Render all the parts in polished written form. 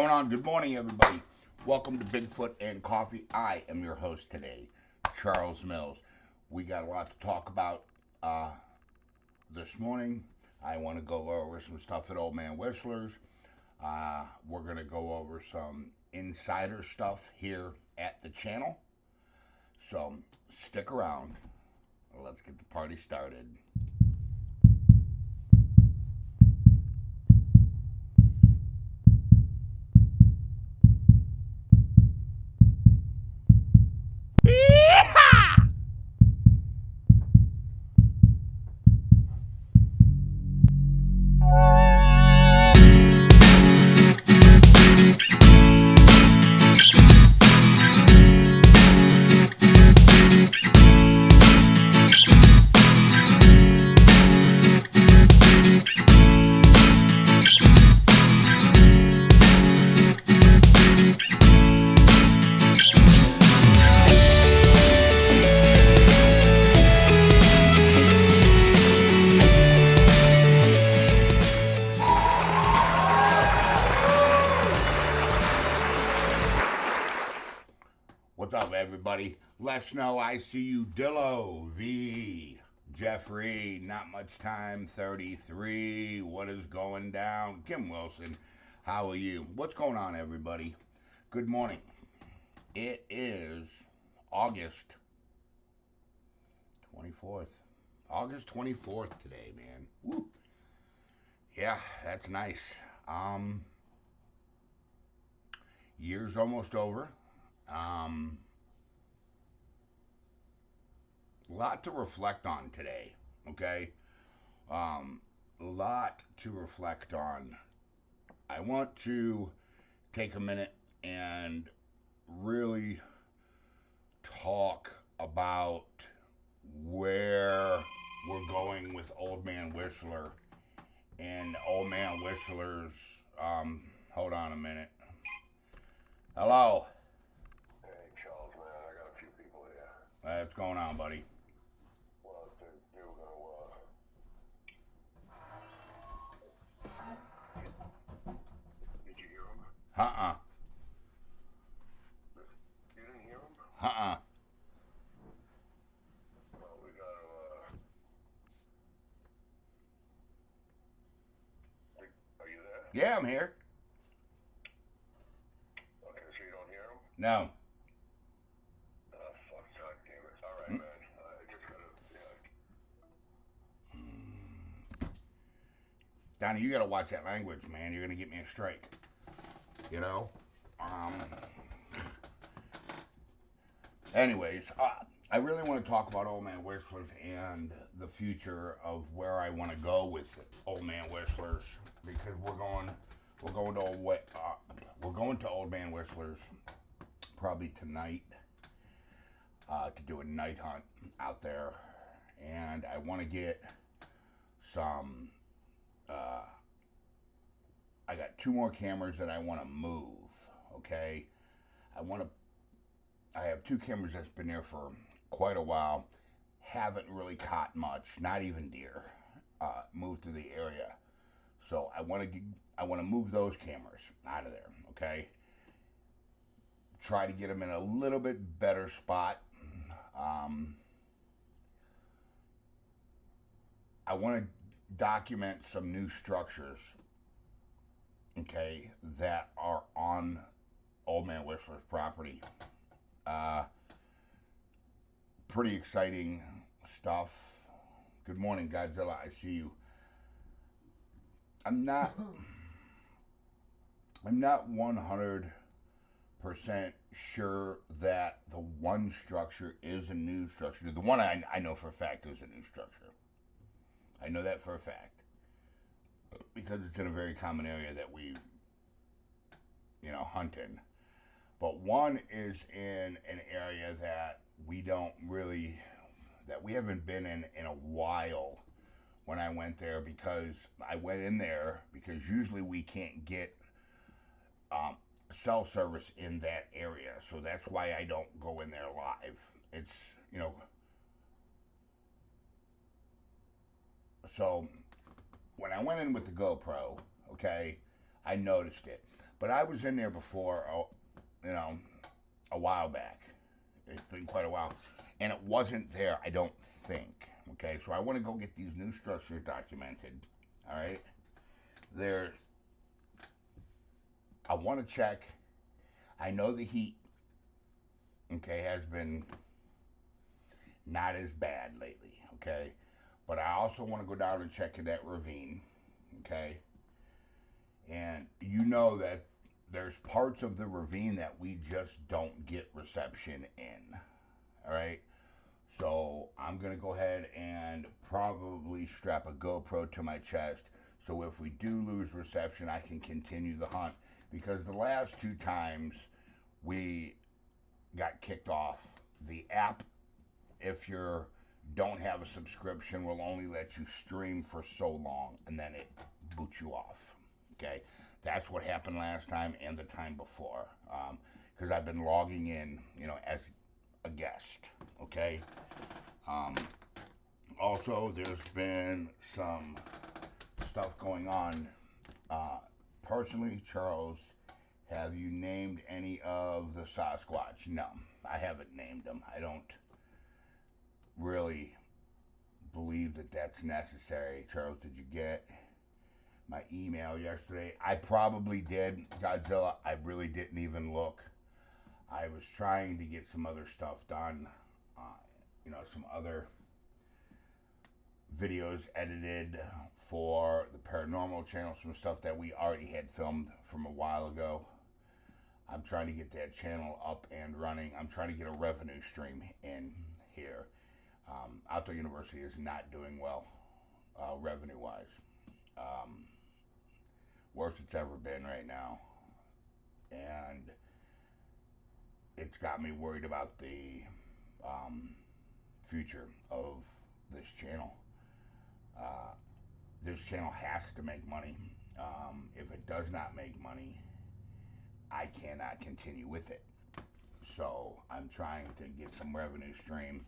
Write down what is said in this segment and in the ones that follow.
going on? Good morning, everybody. Welcome to Bigfoot and Coffee. I am your host today, Charles Mills. We got a lot to talk about this morning. I want to go over some stuff at Old Man Whistler's. We're going to go over some insider stuff here at the channel. So stick around. Let's get the party started. What's up, everybody? Let Snow, I see you. Dillo, V, Jeffrey, not much time, 33. What is going down? Kim Wilson, how are you? What's going on, everybody? Good morning. It is August 24th. August 24th today, man. Woo. Yeah, that's nice. Year's almost over. A lot to reflect on today, okay? A lot to reflect on. I want to take a minute and really talk about where we're going with Old Man Whistler and Old Man Whistler's, hold on a minute. Hello. Hey, Charles, man, I got a few people here. What's going on, buddy? Well, they were gonna, did you hear them? Uh-uh. You didn't hear them? Uh-uh. Well, we gotta, are you there? Yeah, I'm here. Okay, so you don't hear them? No. Oh, fuck, God damn it. All right, man. I just gotta, Donnie, you gotta watch that language, man. You're gonna get me a strike. You know? Anyways, I really want to talk about Old Man Whistler's and the future of where I want to go with Old Man Whistler's, because we're going to Old Man Whistler's probably tonight to do a night hunt out there, and I want to get some. I got 2 more cameras that I want to move. Okay, I have 2 cameras that's been there for quite a while. Haven't really caught much, not even deer. Moved to the area, so I want to move those cameras out of there. Okay, try to get them in a little bit better spot. I want to document some new structures, okay, that are on Old Man Whistler's property. Pretty exciting stuff. Good morning, Godzilla. I see you. I'm not 100% sure that the one structure is a new structure. The one I know for a fact is a new structure. I know that for a fact because it's in a very common area that we, hunt in. But one is in an area that we haven't been in a while. When I went there, because I went in there because usually we can't get cell service in that area, so that's why I don't go in there live. It's so when I went in with the GoPro, okay, I noticed it. But I was in there before, you know, a while back. It's been quite a while. And it wasn't there, I don't think. Okay, so I want to go get these new structures documented. All right. There's, I want to check. I know the heat, okay, has been not as bad lately, okay? But I also want to go down and check in that ravine, okay? And you know that there's parts of the ravine that we just don't get reception in, all right? So I'm going to go ahead and probably strap a GoPro to my chest so if we do lose reception, I can continue the hunt. Because the last two times we got kicked off, the app, if you don't have a subscription, will only let you stream for so long and then it boots you off. Okay, that's what happened last time and the time before. Because I've been logging in, as a guest. Okay. Um, Also, there's been some stuff going on. Personally, Charles, have you named any of the Sasquatch? No, I haven't named them. I don't really believe that that's necessary. Charles, did you get my email yesterday? I probably did. Godzilla, I really didn't even look. I was trying to get some other stuff done. Some other videos edited for the paranormal channel, some stuff that we already had filmed from a while ago. I'm trying to get that channel up and running. I'm trying to get a revenue stream in here. Outdoor University is not doing well revenue wise. Um, Worst it's ever been right now. And it's got me worried about the future of this channel. This channel has to make money. If it does not make money, I cannot continue with it. So I'm trying to get some revenue stream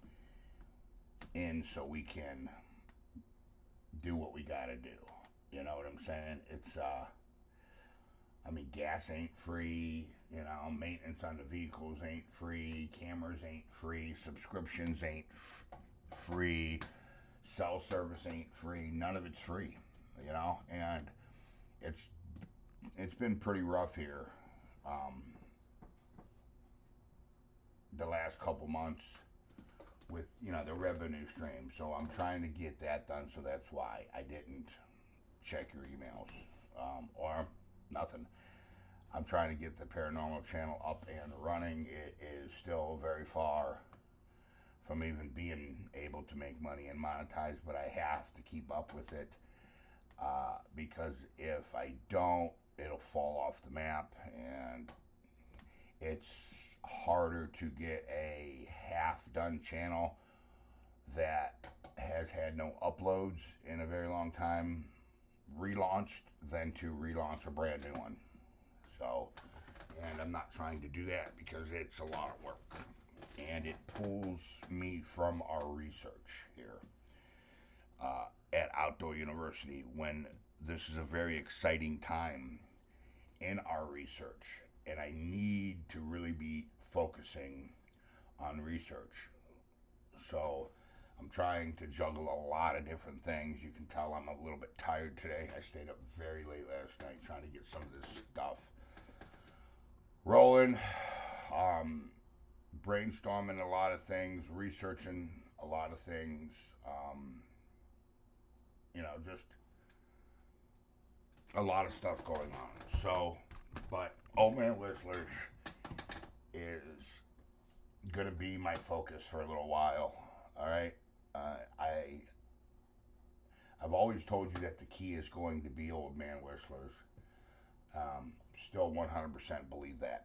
in so we can do what we gotta do. You know what I'm saying? Gas ain't free. Maintenance on the vehicles ain't free. Cameras ain't free. Subscriptions ain't free. Cell service ain't free. None of it's free. And it's been pretty rough here. The last couple months with the revenue stream, so I'm trying to get that done. So that's why I didn't check your emails or nothing. I'm trying to get the paranormal channel up and running. It is still very far from even being able to make money and monetize, but I have to keep up with it because if I don't, it'll fall off the map, and it's harder to get a half-done channel that has had no uploads in a very long time relaunched than to relaunch a brand new one. So, and I'm not trying to do that because it's a lot of work and it pulls me from our research here at Outdoor University when this is a very exciting time in our research, and I need to really be focusing on research. So I'm trying to juggle a lot of different things. You can tell I'm a little bit tired today. I stayed up very late last night trying to get some of this stuff rolling, brainstorming a lot of things, researching a lot of things, just a lot of stuff going on. So, but Old Man Whistler is going to be my focus for a little while. All right. I've always told you that the key is going to be Old Man Whistlers. Still 100% believe that.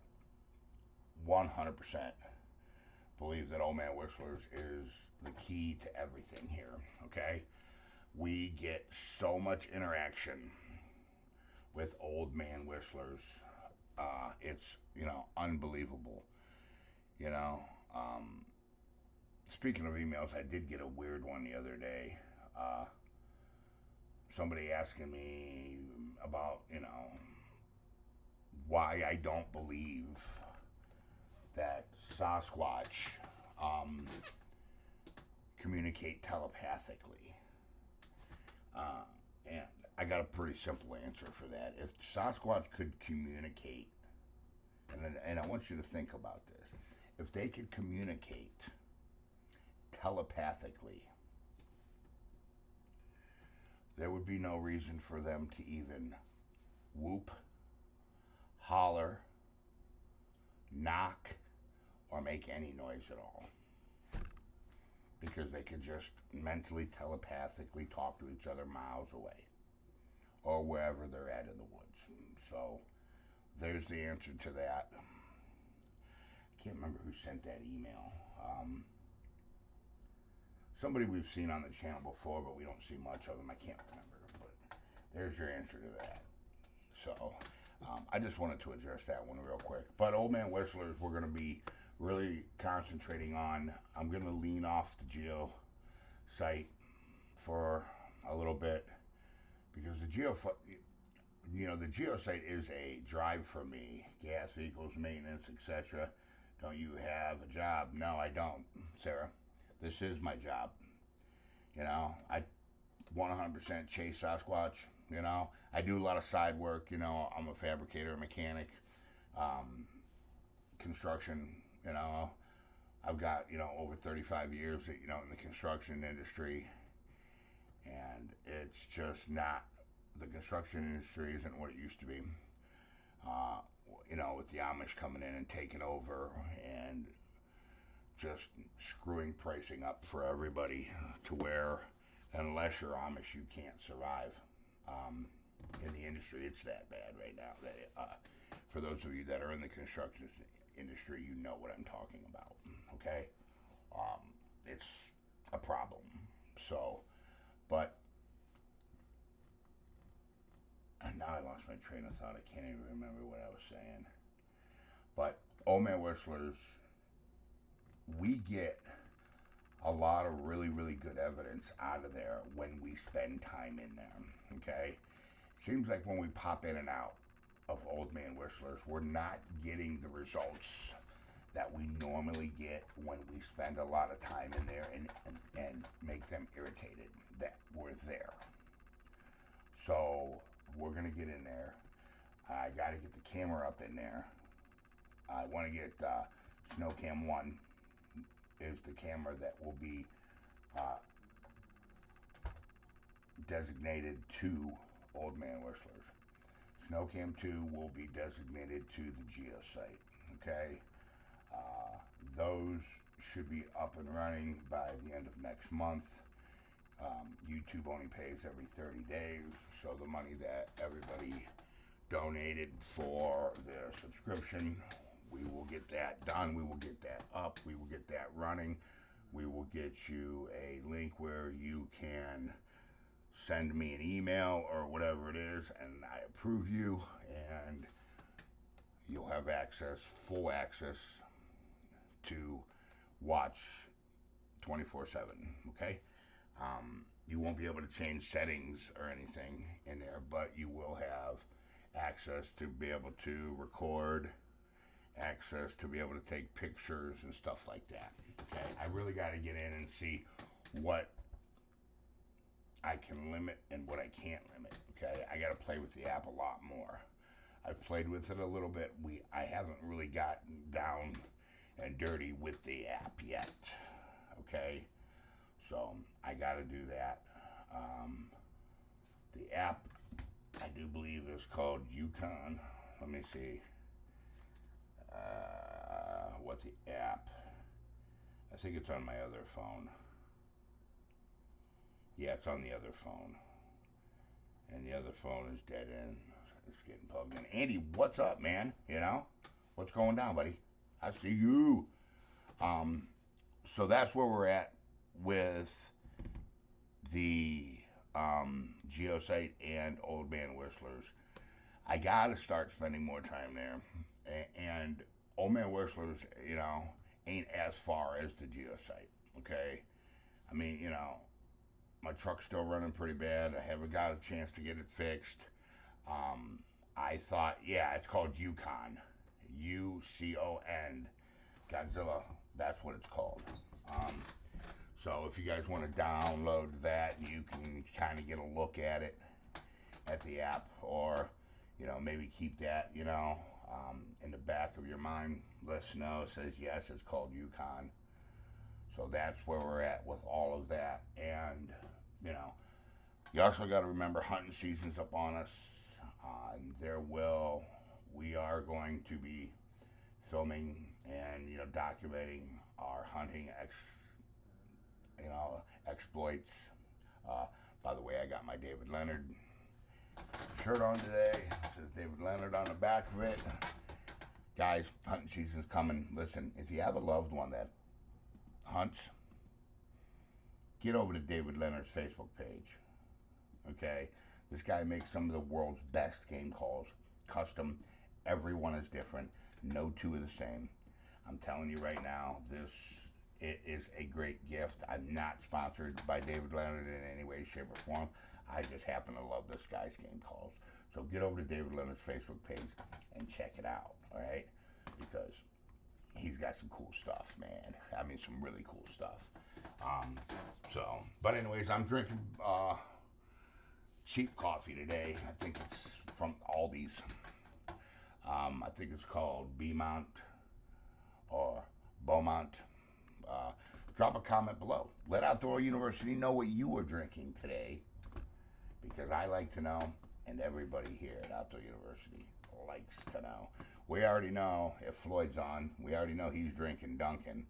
100% believe that Old Man Whistlers is the key to everything here. Okay. We get so much interaction with Old Man Whistlers. It's unbelievable. You know, Speaking of emails, I did get a weird one the other day. Somebody asking me about why I don't believe that Sasquatch um, communicate telepathically. Uh, and I got a pretty simple answer for that. If Sasquatch could communicate, and I want you to think about this, if they could communicate telepathically, there would be no reason for them to even whoop, holler, knock, or make any noise at all. Because they could just mentally, telepathically talk to each other miles away or wherever they're at in the woods. So there's the answer to that. I can't remember who sent that email. Somebody we've seen on the channel before, but we don't see much of them. I can't remember, but there's your answer to that. So I just wanted to address that one real quick. But Old Man Whistlers, we're going to be really concentrating on. I'm going to lean off the geo site for a little bit because the geo site is a drive for me. Gas, vehicles, maintenance, etc. Don't you have a job? No, I don't, Sarah. This is my job. I 100% chase Sasquatch. I do a lot of side work. I'm a fabricator, a mechanic, um, construction. I've got over 35 years in the construction industry, and it's just not, the construction industry isn't what it used to be. Uh, with the Amish coming in and taking over and just screwing pricing up for everybody to where unless you're Amish you can't survive. In the industry it's that bad right now that for those of you that are in the construction industry, you know what I'm talking about. Okay, um, it's a problem. So, but now I lost my train of thought. I can't even remember what I was saying. But Old Man Whistlers, we get a lot of really, really good evidence out of there when we spend time in there. Okay, seems like when we pop in and out of Old Man Whistlers, we're not getting the results that we normally get when we spend a lot of time in there and make them irritated that we're there. So we're gonna get in there. I gotta get the camera up in there. I want to get SnowCam 1 is the camera that will be designated to Old Man Whistlers. SnowCam 2 will be designated to the geo site. Okay, those should be up and running by the end of next month. YouTube only pays every 30 days, so the money that everybody donated for their subscription, we will get that done. We will get that up. We will get that running. We will get you a link where you can send me an email or whatever it is, and I approve you, and you'll have access, full access to watch 24/7. Okay. You won't be able to change settings or anything in there, but you will have access to be able to record, access to be able to take pictures and stuff like that. Okay, I really got to get in and see what I can limit and what I can't limit. Okay, I got to play with the app a lot more. I've played with it a little bit. I haven't really gotten down and dirty with the app yet. Okay, so I got to do that. The app, I do believe, is called Yukon. Let me see. What the app? I think it's on my other phone. Yeah, it's on the other phone. And the other phone is dead end. It's getting plugged in. Andy, what's up, man? What's going down, buddy? I see you. So that's where we're at with the Geosite and Old Man Whistlers. I gotta start spending more time there. And Old Man Whistlers, ain't as far as the Geosite. Okay, I mean, my truck's still running pretty bad. I haven't got a chance to get it fixed. I thought, yeah, it's called Yukon. UCON. Godzilla. That's what it's called. Um, so if you guys want to download that, you can kind of get a look at it at the app, or maybe keep that in the back of your mind. Let us know. It says yes, it's called Yukon. So that's where we're at with all of that, and you know, you also got to remember hunting season's up on us. There will We are going to be filming and documenting our hunting exploits. Uh, by the way, I got my David Leonard shirt on today. It says David Leonard on the back of it. Guys, hunting season's coming. Listen, if you have a loved one that hunts, get over to David Leonard's Facebook page. Okay? This guy makes some of the world's best game calls. Custom. Everyone is different. No two are the same. I'm telling you right now, it is a great gift. I'm not sponsored by David Leonard in any way, shape, or form. I just happen to love this guy's game calls. So get over to David Leonard's Facebook page and check it out, all right? Because he's got some cool stuff, man. I mean, some really cool stuff. But anyways, I'm drinking cheap coffee today. I think it's from Aldi's. I think it's called Beaumont or Beaumont. Uh, Drop a comment below. Let Outdoor University know what you were drinking today, because I like to know, and everybody here at Outdoor University likes to know. We already know if Floyd's on. We already know he's drinking Dunkin'.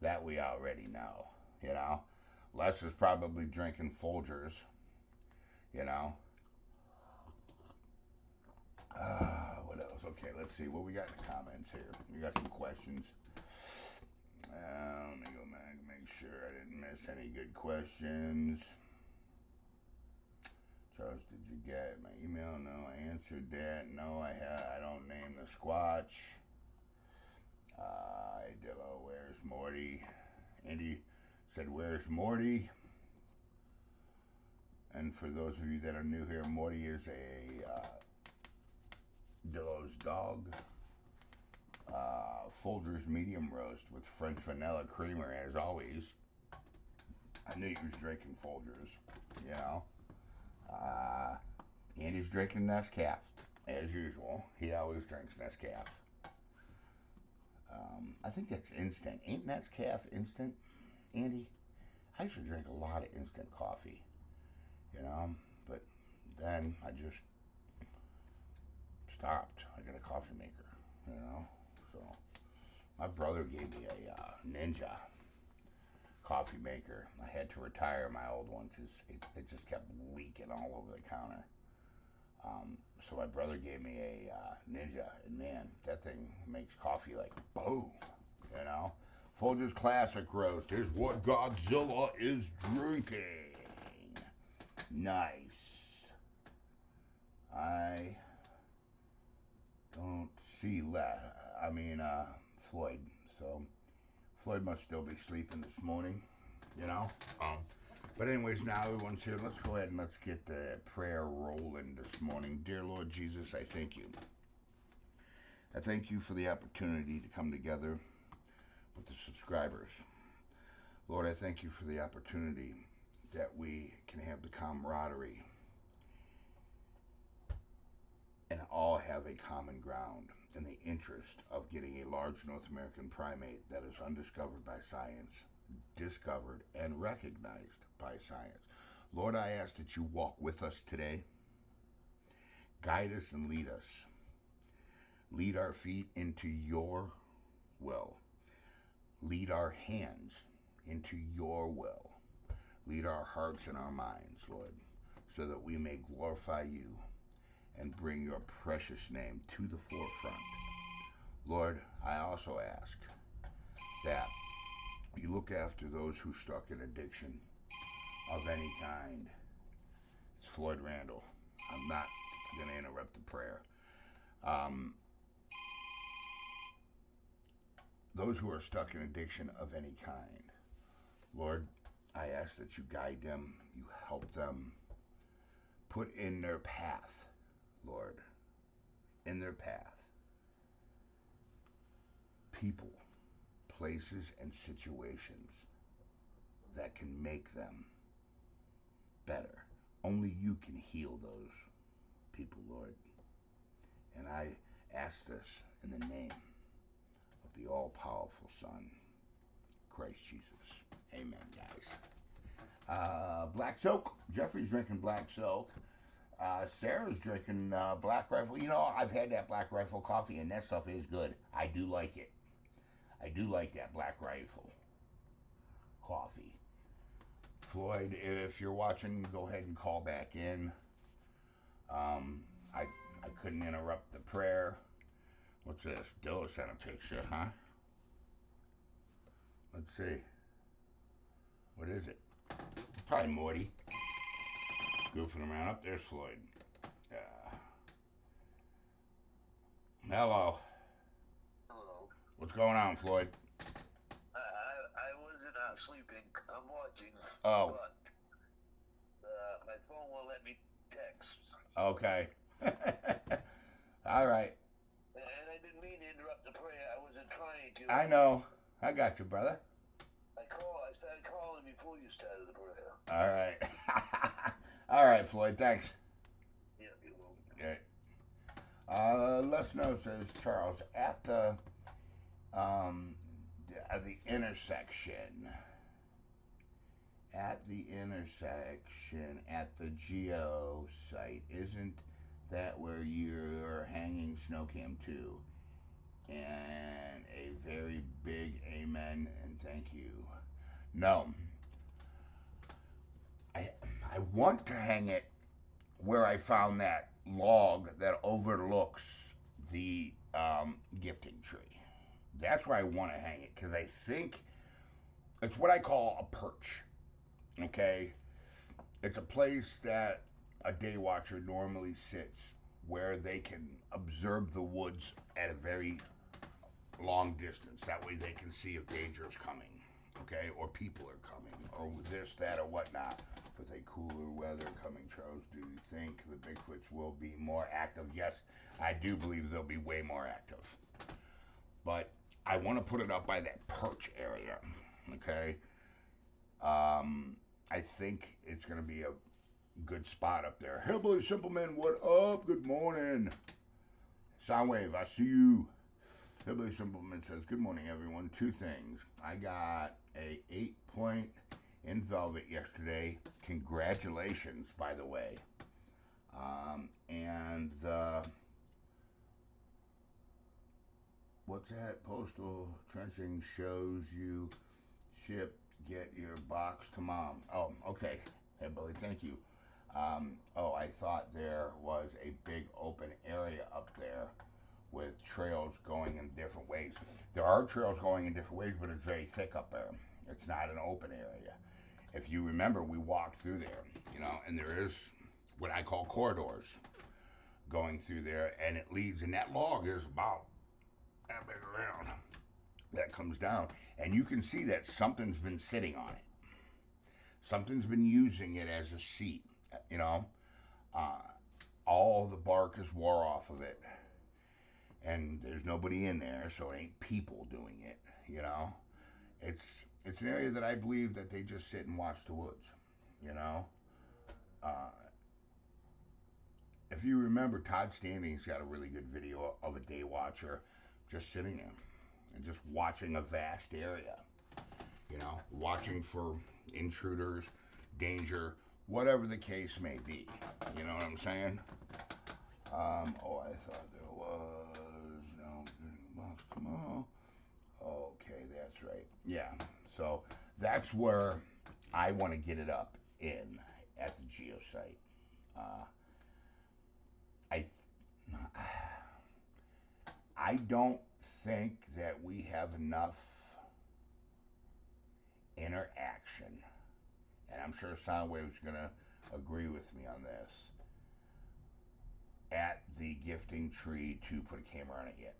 That we already know, Les is probably drinking Folgers, you know. What else? Okay, let's see what we got in the comments here. We got some questions. Let me go back and make sure I didn't miss any good questions. Charles, did you get my email? No, I answered that. No, I don't name the Squatch. Dillo, where's Morty? Andy said, where's Morty? And for those of you that are new here, Morty is a Dillo's dog. Folgers medium roast with French vanilla creamer, as always. I knew he was drinking Folgers, Andy's drinking Nescaf, as usual. He always drinks Nescaf. I think that's instant. Ain't Nescaf instant, Andy? I used to drink a lot of instant coffee, but then I just stopped. I got a coffee maker, so my brother gave me a Ninja coffee maker. I had to retire my old one because it just kept leaking all over the counter. So my brother gave me a Ninja, and man, that thing makes coffee like boom, Folgers Classic Roast is what Godzilla is drinking. Nice. I don't see Floyd. So Floyd must still be sleeping this morning, But anyways, now everyone's here. Let's go ahead and let's get the prayer rolling this morning. Dear Lord Jesus, I thank you. I thank you for the opportunity to come together with the subscribers. Lord, I thank you for the opportunity that we can have the camaraderie and all have a common ground in the interest of getting a large North American primate that is undiscovered by science, discovered and recognized by science. Lord, I ask that you walk with us today, guide us and lead us. Lead our feet into your will. Lead our hands into your will. Lead our hearts and our minds, Lord, so that we may glorify you and bring your precious name to the forefront. Lord, I also ask that you look after those who are stuck in addiction of any kind. It's Floyd Randall. I'm not going to interrupt the prayer. Those who are stuck in addiction of any kind, Lord, I ask that you guide them, you help them, put in their path Lord, in their path, people, places, and situations that can make them better. Only you can heal those people, Lord. And I ask this in the name of the all-powerful Son, Christ Jesus. Amen, guys. Black Soak. Jeffrey's drinking Black Soak. Sarah's drinking Black Rifle. You know, I've had that Black Rifle coffee, and that stuff is good. I do like it. I do like that Black Rifle coffee. Floyd, if you're watching, go ahead and call back in. I couldn't interrupt the prayer. What's this? Dylan sent a picture, huh? Let's see. What is it? Probably Morty. Goofing around. Up there's Floyd. Hello. Hello. What's going on, Floyd? I wasn't sleeping. I'm watching. Oh. But my phone won't let me text. Okay. All right. And I didn't mean to interrupt the prayer. I wasn't trying to. I know. I got you, brother. I started calling before you started the prayer. All right. All right, Floyd. Thanks. Yeah, you will. Okay. Les Know says Charles at the intersection. At the intersection at the Geo site, isn't that where you're hanging Snowcam 2? And a very big amen and thank you. No. I want to hang it where I found that log that overlooks the gifting tree. That's where I want to hang it because I think it's what I call a perch. Okay? It's a place that a day watcher normally sits where they can observe the woods at a very long distance. That way they can see if danger is coming, okay, or people are coming, or this, that, or whatnot. With a cooler weather coming, Charles, do you think the Bigfoots will be more active? Yes, I do believe they'll be way more active. But I want to put it up by that perch area, okay? I think it's going to be a good spot up there. Hillbilly Simpleman, what up? Good morning. Soundwave, I see you. Hillbilly Simpleman says, good morning, everyone. Two things. I got a 8-point in Velvet yesterday. Congratulations, by the way. And what's that? Postal trenching shows you ship, get your box to mom. Oh, okay. Hey, Billy, thank you. I thought there was a big open area up there with trails going in different ways. There are trails going in different ways, but it's very thick up there. It's not an open area. If you remember, we walked through there, and there is what I call corridors going through there, and it leads, and that log is about that big around. That comes down, and you can see that something's been sitting on it. Something's been using it as a seat, all the bark is wore off of it, and there's nobody in there, so it ain't people doing it, It's an area that I believe that they just sit and watch the woods, If you remember, Todd Standing's got a really good video of a day watcher just sitting there and just watching a vast area, watching for intruders, danger, whatever the case may be. You know what I'm saying? I thought there was no box tomorrow. Okay, that's right. Yeah, so that's where I want to get it up in at the Geo site. I don't think that we have enough interaction, and I'm sure Soundwave's gonna agree with me on this, at the gifting tree to put a camera on it yet.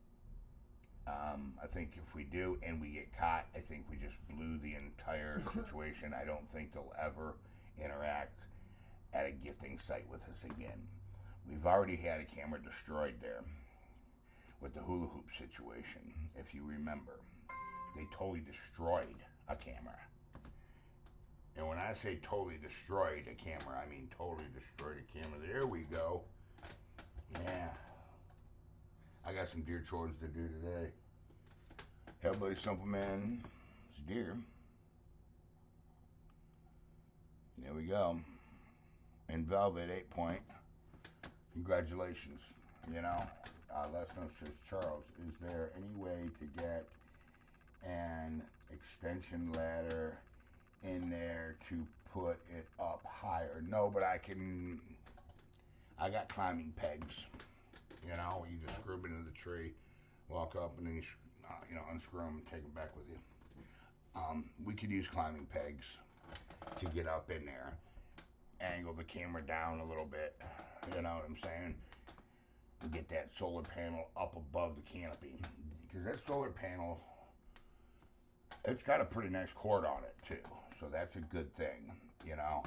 I think if we do and we get caught, I think we just blew the entire situation. I don't think they'll ever interact at a gifting site with us again. We've already had a camera destroyed there with the hula hoop situation, if you remember. They totally destroyed a camera. And when I say totally destroyed a camera, I mean totally destroyed a camera. There we go. Yeah. I got some deer chores to do today. Hellbilly Simpleman. It's deer. There we go. In Velvet 8-point. Congratulations. You know, last note says, Charles, is there any way to get an extension ladder in there to put it up higher? No, but I got climbing pegs. You know, you just screw them into the tree, walk up, and then you unscrew them and take them back with you. We could use climbing pegs to get up in there, angle the camera down a little bit, you know what I'm saying, and get that solar panel up above the canopy, because that solar panel, it's got a pretty nice cord on it too, so that's a good thing, you know.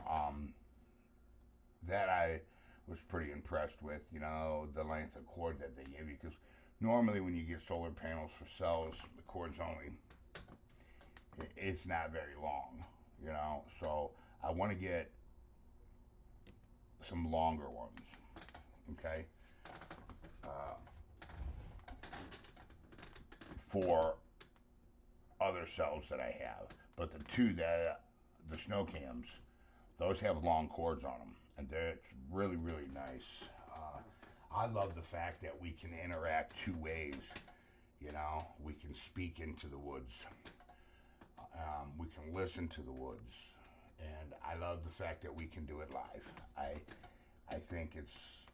That I was pretty impressed with, you know, the length of cord that they give you, because normally when you get solar panels for cells, the cord's only, it's not very long, you know, so I want to get some longer ones, okay, for other cells that I have, but the two that, the snow cams, those have long cords on them, and they're really, really nice. I love the fact that we can interact two ways, you know, we can speak into the woods, we can listen to the woods, and I love the fact that we can do it live. I think it's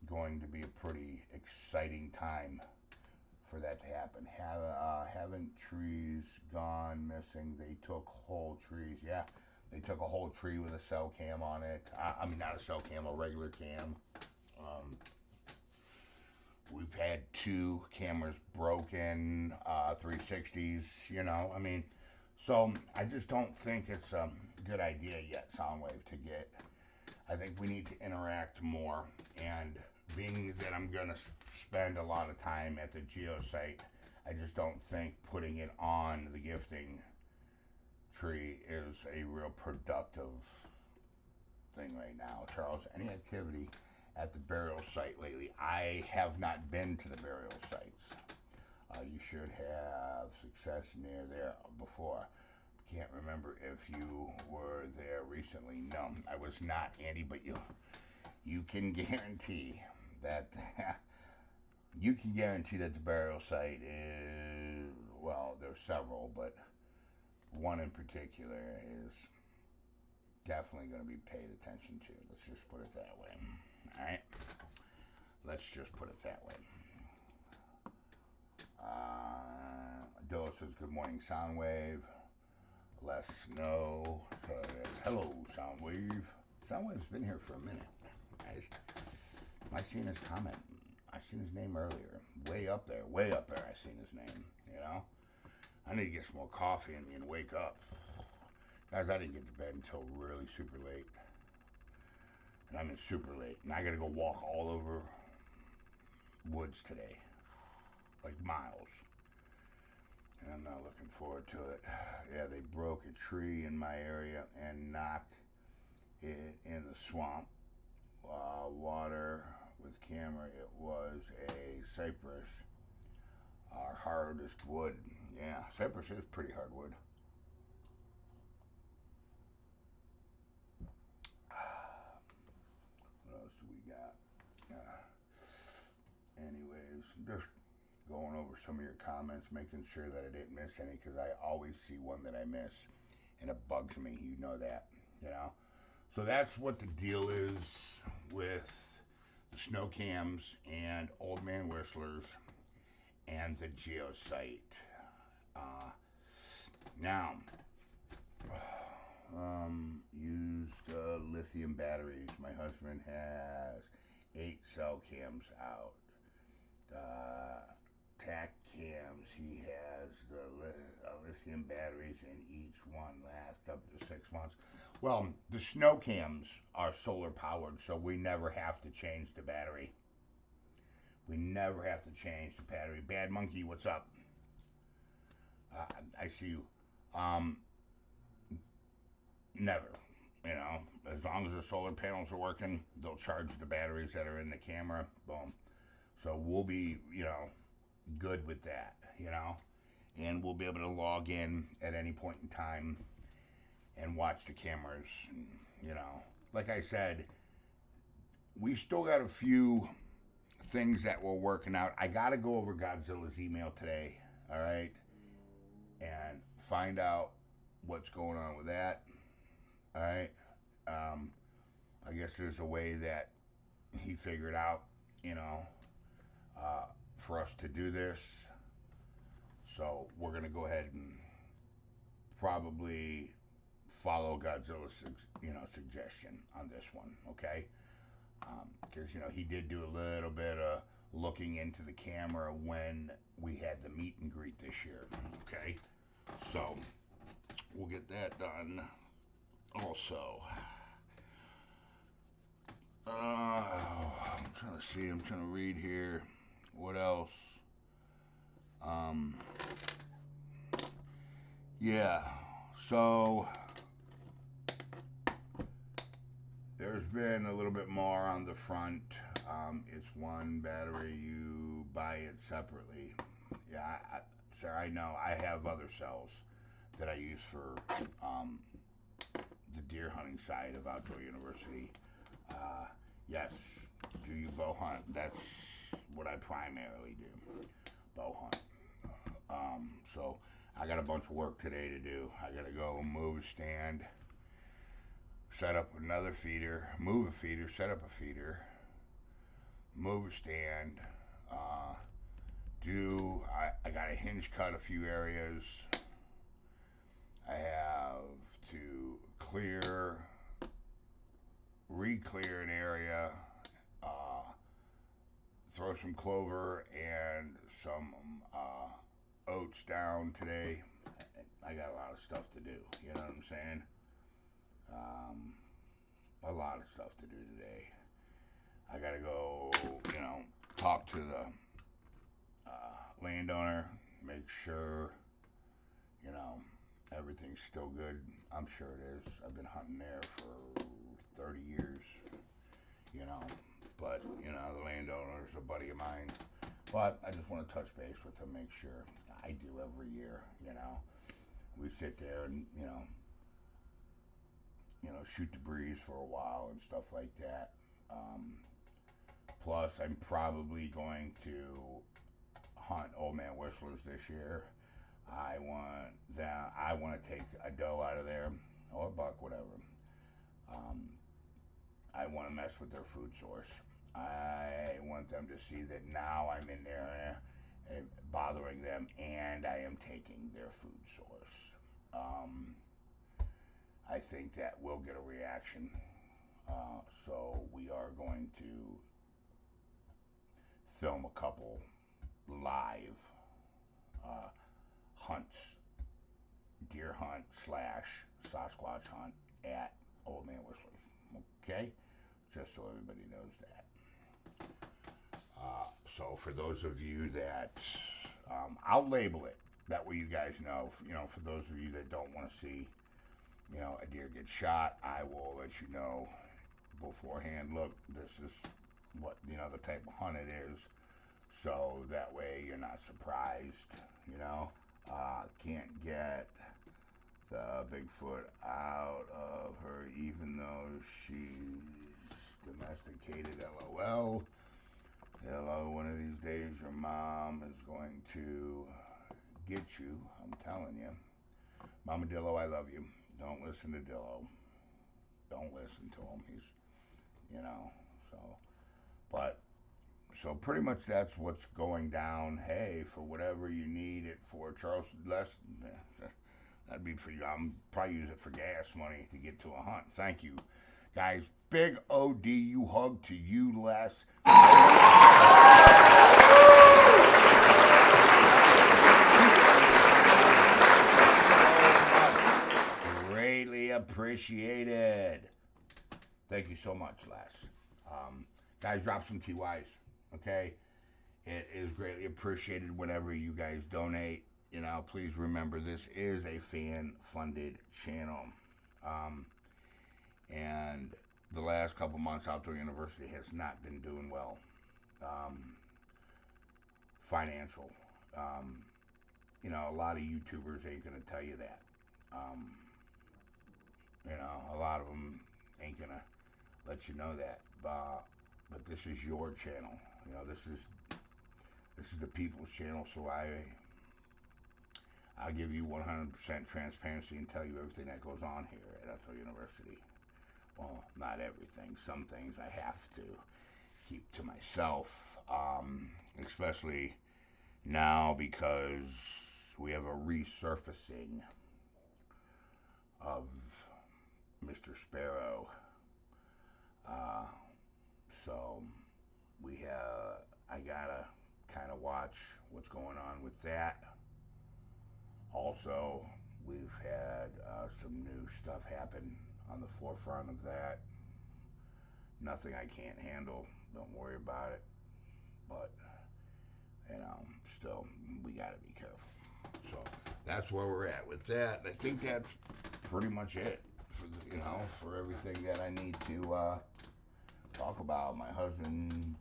going to be a pretty exciting time for that to happen. Haven't trees gone missing? They took whole trees. Yeah, they took a whole tree with a cell cam on it. I mean, not a cell cam, a regular cam. We've had 2 cameras broken, 360s, you know, I mean, so I just don't think it's a good idea yet, Soundwave, to get, I think we need to interact more, and being that I'm going to spend a lot of time at the geo site, I just don't think putting it on the gifting tree is a real productive thing right now. Charles, any activity at the burial site lately? I have not been to the burial sites. You should have success near there before. Can't remember if you were there recently. No, I was not, Andy, but you can guarantee that the burial site is, well, there's several, but one in particular is definitely going to be paid attention to. Let's just put it that way. All right? Let's just put it that way. Dilla says, good morning, Soundwave. Less snow. Hello, Soundwave. Soundwave's been here for a minute. I seen his comment. I seen his name earlier. Way up there. I seen his name, you know? I need to get some more coffee in me and wake up. Guys, I didn't get to bed until really super late. And I mean super late. And I gotta go walk all over woods today. Like miles. And I'm not looking forward to it. Yeah, they broke a tree in my area and knocked it in the swamp. Water with camera. It was a cypress. Our hardest wood. Yeah, cypress is pretty hard wood. What else do we got? Anyways, just going over some of your comments, making sure that I didn't miss any, because I always see one that I miss, and it bugs me. You know that, you know? So that's what the deal is with the snow cams and Old Man Whistlers and the geosite. Now, used lithium batteries. My husband has 8 cell cams out. Tac cams, he has the lithium batteries, and each one lasts up to 6 months. Well, the snow cams are solar powered, so we never have to change the battery. We never have to change the battery. Bad Monkey, what's up? I see you. Um, Never. You know, as long as the solar panels are working, they'll charge the batteries that are in the camera. Boom. So we'll be, good with that, and we'll be able to log in at any point in time and watch the cameras. Like I said, we still got a few things that we're working out. I got to go over Godzilla's email today, all right, and find out what's going on with that, all right. I guess there's a way that he figured out, for us to do this. So we're going to go ahead and probably follow Godzilla's, suggestion on this one, okay? Because, he did do a little bit of looking into the camera when we had the meet and greet this year, okay? So we'll get that done also. I'm trying to see, I'm trying to read here. What else? Yeah, so there's been a little bit more on the front. It's one battery, you buy it separately. Yeah, sir, I know. I have other cells that I use for the deer hunting side of Outdoor University. Yes, do you bow hunt? That's what I primarily do, bow hunt. So I got a bunch of work today to do. I gotta go move a stand, set up another feeder, move a feeder, set up a feeder, move a stand, I gotta hinge cut a few areas. I have to re-clear an area, throw some clover and some oats down today. I got a lot of stuff to do, you know what I'm saying? A lot of stuff to do today. I gotta go, talk to the landowner, make sure, everything's still good. I'm sure it is. I've been hunting there for 30 years, but, the landowner's a buddy of mine. But I just want to touch base with him, make sure. I do every year, We sit there and, shoot the breeze for a while and stuff like that. Plus, I'm probably going to hunt Old Man Whistlers this year. I want to take a doe out of there, or a buck, whatever. I want to mess with their food source. I want them to see that now I'm in there and bothering them, and I am taking their food source. I think that will get a reaction. So we are going to film a couple live hunts, deer hunt / Sasquatch hunt at Old Man Whistlers. Okay? Just so everybody knows that. So for those of you that, I'll label it. That way you guys know, for those of you that don't want to see, a deer get shot, I will let you know beforehand. Look, this is what, the type of hunt it is. So that way you're not surprised, can't get the Bigfoot out of her even though she's domesticated, LOL. Hello, one of these days your mom is going to get you, I'm telling you. Mama Dillo, I love you. Don't listen to Dillo. Don't listen to him. He's, so pretty much that's what's going down. Hey, for whatever you need it for, Charles, that'd be for you. I'm probably use it for gas money to get to a hunt. Thank you, guys. Big ODU hug to you, Les. Greatly appreciated. Thank you so much, Les. Guys, drop some TYs, okay? It is greatly appreciated whenever you guys donate. You know, please remember this is a fan-funded channel. Um, and the last couple months, Outdoor University has not been doing well. Financial. Um, you know, a lot of YouTubers ain't going to tell you that. Um, you know, a lot of them ain't going to let you know that. But this is your channel. You know, this is the people's channel, so I'll give you 100% transparency and tell you everything that goes on here at Outdoor University. Well, not everything. Some things I have to keep to myself, especially now because we have a resurfacing of Mr. Sparrow. So I gotta kind of watch what's going on with that. Also, we've had some new stuff happen on the forefront of that. Nothing I can't handle. Don't worry about it. But, you know, still, we gotta be careful. So that's where we're at with that. I think that's pretty much it for for everything that I need to talk about. My husband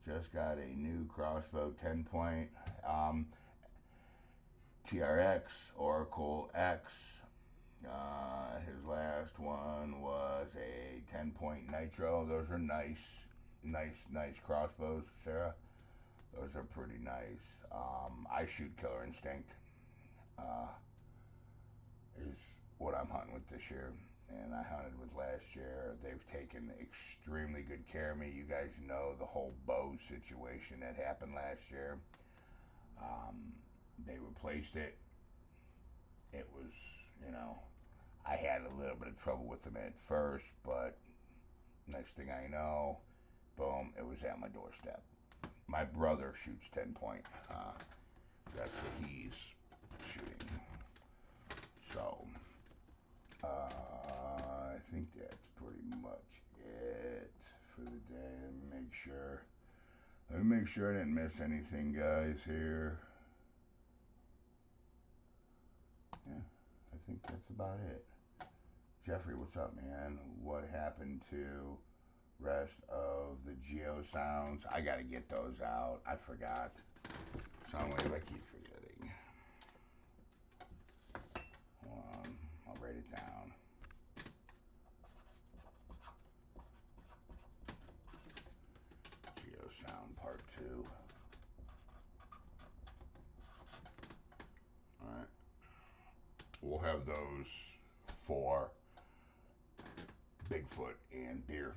just got a new crossbow 10-point TRX Oracle X. His last one was a 10-point Nitro. Those are nice crossbows, Sarah. Those are pretty nice. I shoot Killer Instinct. Is what I'm hunting with this year, and I hunted with last year. They've taken extremely good care of me. You guys know the whole bow situation that happened last year. They replaced it. It was, I had a little bit of trouble with them at first, but next thing I know, boom, it was at my doorstep. My brother shoots 10-point. That's what he's shooting. So, I think that's pretty much it for the day. Let me make sure I didn't miss anything, guys, here. Yeah, I think that's about it. Jeffrey, what's up, man? What happened to rest of the Geo sounds? I gotta get those out. I forgot. Soundwave, I keep forgetting. Hold on, I'll write it down. Geo sound part 2. Alright. We'll have those for Bigfoot and beer.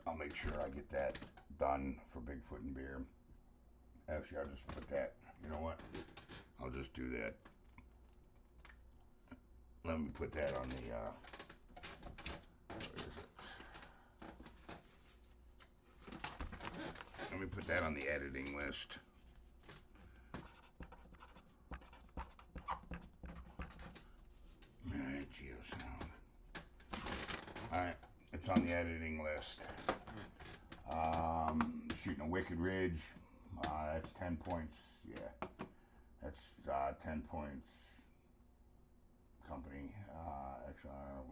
I'll make sure I get that done for Bigfoot and beer. Actually, I'll just put that, you know what? I'll just do that. Let me put that on the, where is it? Let me put that on the editing list. Alright, Geosound. Alright, it's on the editing list. Shooting a Wicked Ridge. That's 10 points. Yeah, that's 10 points. Company XR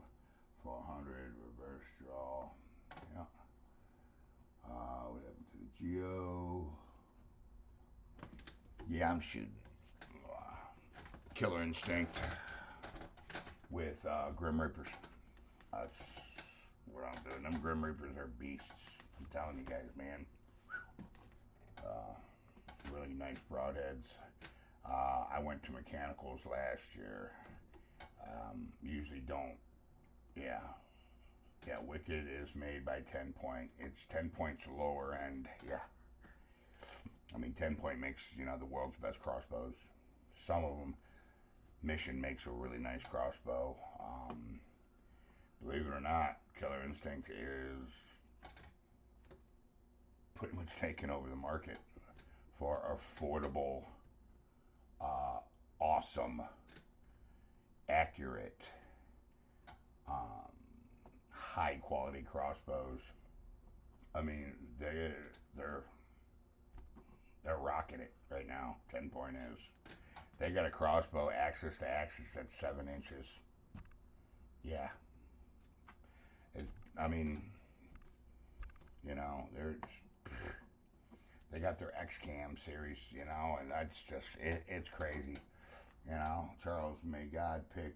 400 reverse draw. Yeah. What happened to the Geo? Yeah, I'm shooting Killer Instinct with Grim Reapers. That's what I'm doing. Them Grim Reapers are beasts. I'm telling you guys, man. Really nice broadheads. I went to mechanicals last year. Usually don't. Yeah. Yeah, Wicked is made by 10-point. It's 10 points lower end. Yeah. I mean, 10-point makes, the world's best crossbows. Some of them. Mission makes a really nice crossbow. Believe it or not, Killer Instinct is pretty much taking over the market for affordable, awesome, accurate um, high quality crossbows. I mean, they're they're rocking it right now. 10 point is they got a crossbow axis to axis that's 7 inches. Yeah, it, I mean, they got their X Cam series, and that's just it's crazy. Charles, may God pick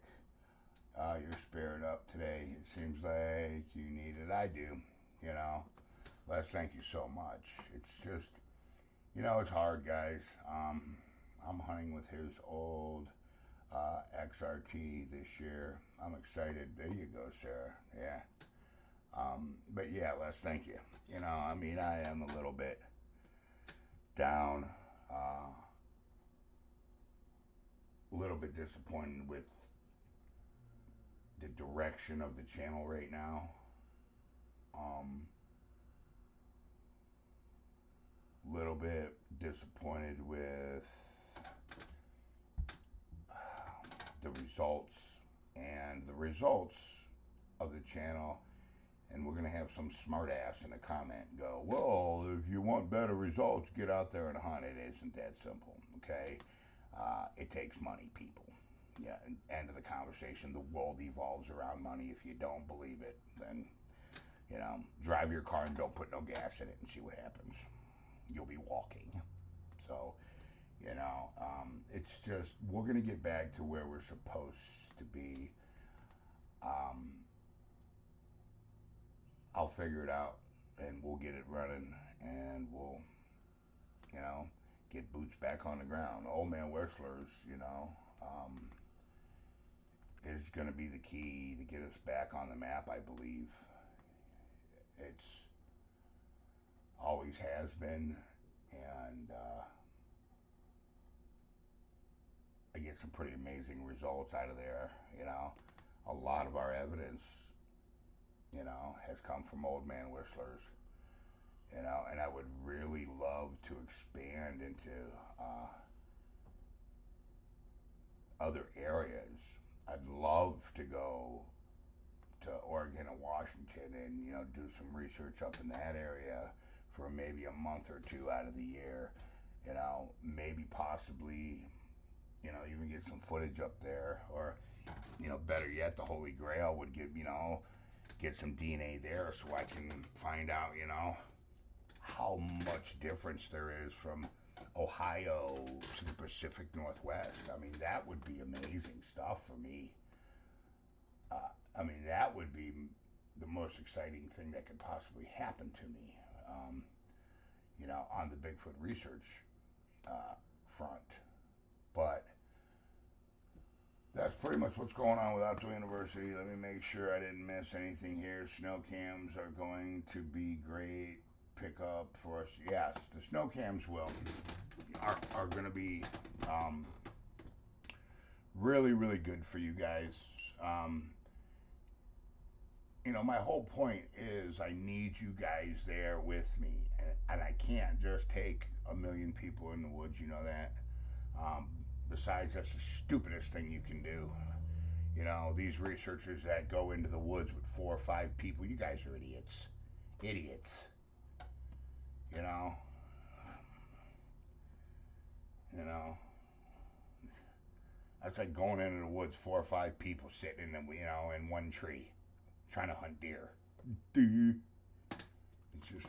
your spirit up today. It seems like you need it. I do. You know, Les, thank you so much. It's just, it's hard, guys. I'm hunting with his old XRT this year. I'm excited. There you go, Sarah. Yeah. But yeah, Les, thank you. I mean, I am a little bit down, a little bit disappointed with the direction of the channel right now. Little bit disappointed with the results and the results of the channel. And we're going to have some smartass in a comment go, well, if you want better results, get out there and hunt. It isn't that simple, okay? It takes money, people. Yeah, end of the conversation. The world evolves around money. If you don't believe it, then, drive your car and don't put no gas in it and see what happens. You'll be walking. So, it's just, we're going to get back to where we're supposed to be. I'll figure it out and we'll get it running and we'll, you know, get boots back on the ground. Old Man Whistler's, is going to be the key to get us back on the map, I believe. It's always has been, and I get some pretty amazing results out of there. A lot of our evidence, has come from Old Man Whistlers. And I would really love to expand into other areas. I'd love to go to Oregon and Washington and do some research up in that area for maybe a month or two out of the year. Maybe possibly even get some footage up there, or better yet, the Holy Grail would get some DNA there so I can find out how much difference there is from Ohio to the Pacific Northwest. I mean, that would be amazing stuff for me. That would be the most exciting thing that could possibly happen to me, on the Bigfoot research front. But that's pretty much what's going on with Outdoor University. Let me make sure I didn't miss anything here. Snow cams are going to be great pickup for us. Yes, the snow cams are going to be really, really good for you guys. My whole point is I need you guys there with me, and I can't just take a million people in the woods. You know that. Besides, that's the stupidest thing you can do. These researchers that go into the woods with 4 or 5 people, you guys are idiots. Idiots. You know? That's like going into the woods, 4 or 5 people sitting in one tree, trying to hunt deer. It's just,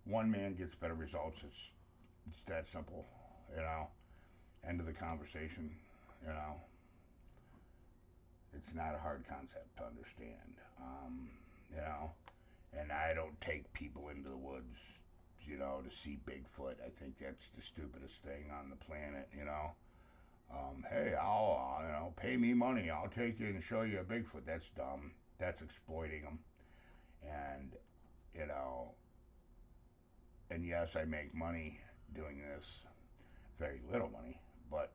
one man gets better results. It's that simple. End of the conversation. It's not a hard concept to understand. And I don't take people into the woods, to see Bigfoot. I think that's the stupidest thing on the planet. Hey, I'll, pay me money. I'll take you and show you a Bigfoot. That's dumb. That's exploiting them. And, and yes, I make money doing this. Very little money, but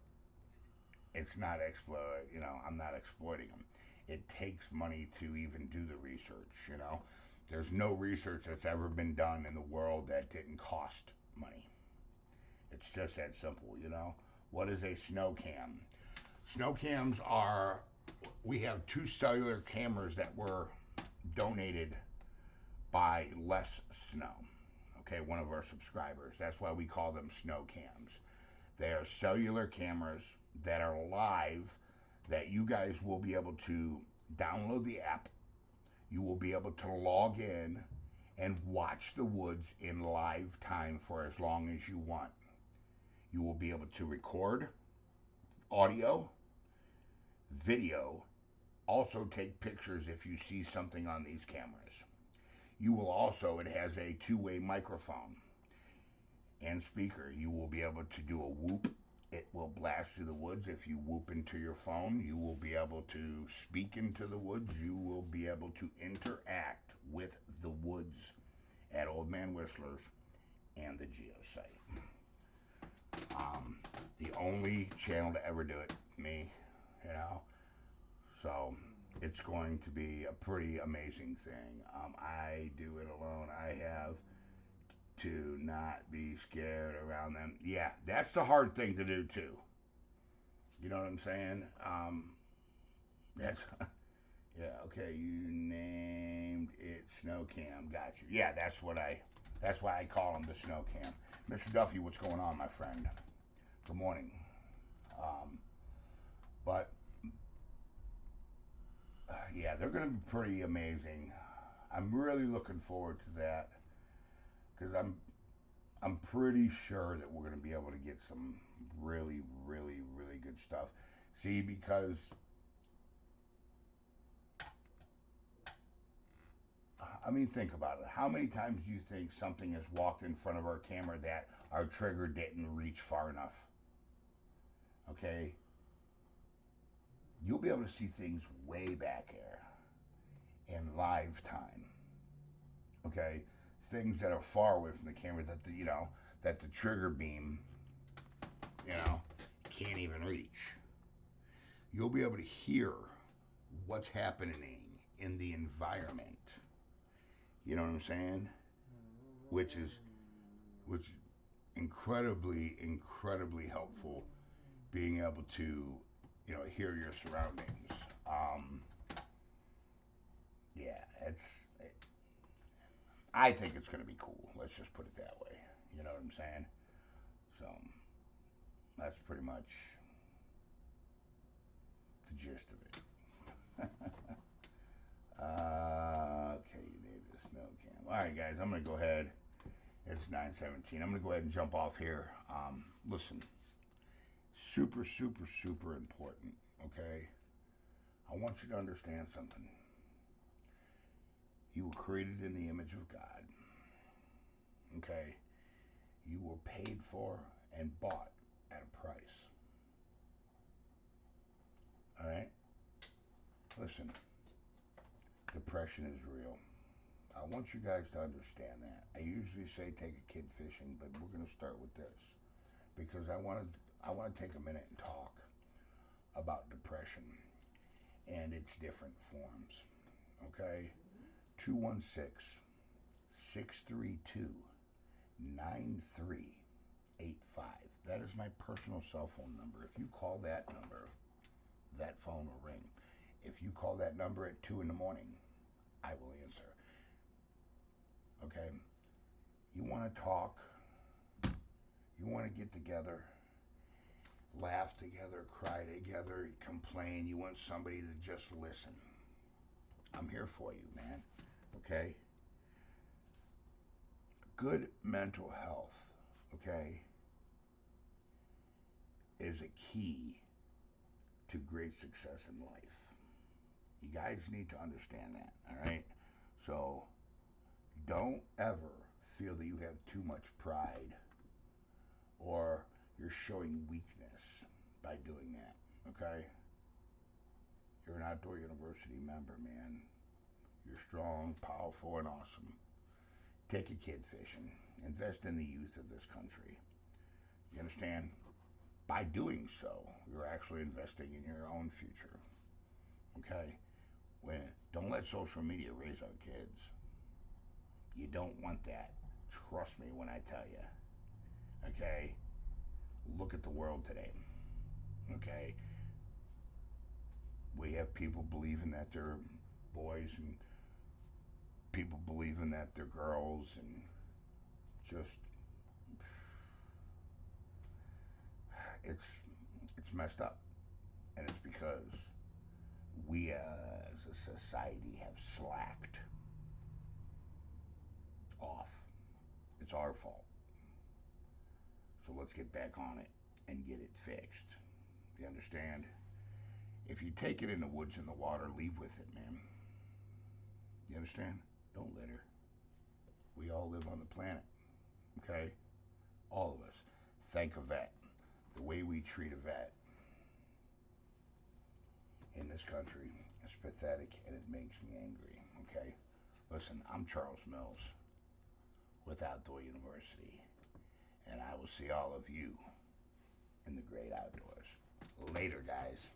it's not I'm not exploiting them. It takes money to even do the research. There's no research that's ever been done in the world that didn't cost money. It's just that simple. What is a snow cam? Snow cams are we have two cellular cameras that were donated by Les Snow. Okay, one of our subscribers. That's why we call them snow cams. They are cellular cameras that are live that you guys will be able to download the app. You will be able to log in and watch the woods in live time for as long as you want. You will be able to record audio, video, also take pictures if you see something on these cameras. You will also, it has a two-way microphone and speaker. You will be able to do a whoop. It will blast through the woods. If you whoop into your phone, you will be able to speak into the woods. You will be able to interact with the woods at Old Man Whistler's and the geosite. The only channel to ever do it, me, you know. So it's going to be a pretty amazing thing. I do it alone. I have to not be scared around them. Yeah, that's the hard thing to do too. You know what I'm saying? That's yeah. Okay, you named it Snow Cam. Got you. Yeah, that's why I call him the Snow Cam. Mr. Duffy, what's going on, my friend? Good morning. But yeah, they're going to be pretty amazing. I'm really looking forward to that because I'm pretty sure that we're going to be able to get some really, really, really good stuff. See, because I mean, think about it. How many times do you think something has walked in front of our camera that our trigger didn't reach far enough? Okay, you'll be able to see things way back there in live time. Okay, things that are far away from the camera that the trigger beam, can't even reach. You'll be able to hear what's happening in the environment. You know what I'm saying? Which is incredibly, incredibly helpful. Being able to, hear your surroundings. Yeah, I think it's going to be cool. Let's just put it that way. You know what I'm saying? So that's pretty much the gist of it. Okay, you named it Snow Cam. All right, guys, I'm going to go ahead. It's 9:17. I'm going to go ahead and jump off here. Listen, super, super, super important, okay? I want you to understand something. You were created in the image of God, okay? You were paid for and bought at a price. All right? Listen, depression is real. I want you guys to understand that. I usually say take a kid fishing, but we're going to start with this because I want to take a minute and talk about depression and its different forms. Okay? 216-632-9385. That is my personal cell phone number. If you call that number, that phone will ring. If you call that number at 2 in the morning, I will answer. Okay? You want to talk, you want to get together, laugh together, cry together, complain, you want somebody to just listen. I'm here for you, man. Okay? Good mental health, okay, is a key to great success in life. You guys need to understand that, all right? So don't ever feel that you have too much pride or you're showing weakness by doing that, okay? You're an Outdoor University member, man. You're strong, powerful, and awesome. Take a kid fishing. Invest in the youth of this country. You understand? By doing so, you're actually investing in your own future. Okay? Don't let social media raise our kids. You don't want that. Trust me when I tell you. Okay? Look at the world today. Okay? We have people believing that they're boys and people believing that they're girls, and just it's it's messed up, and it's because we as a society have slacked off. It's our fault. So let's get back on it and get it fixed. You understand? If you take it in the woods and the water, leave with it, man. You understand? Don't litter. We all live on the planet, okay? All of us. Thank a vet. The way we treat a vet in this country is pathetic, and it makes me angry, okay? Listen, I'm Charles Mills with Outdoor University, and I will see all of you in the great outdoors. Later, guys.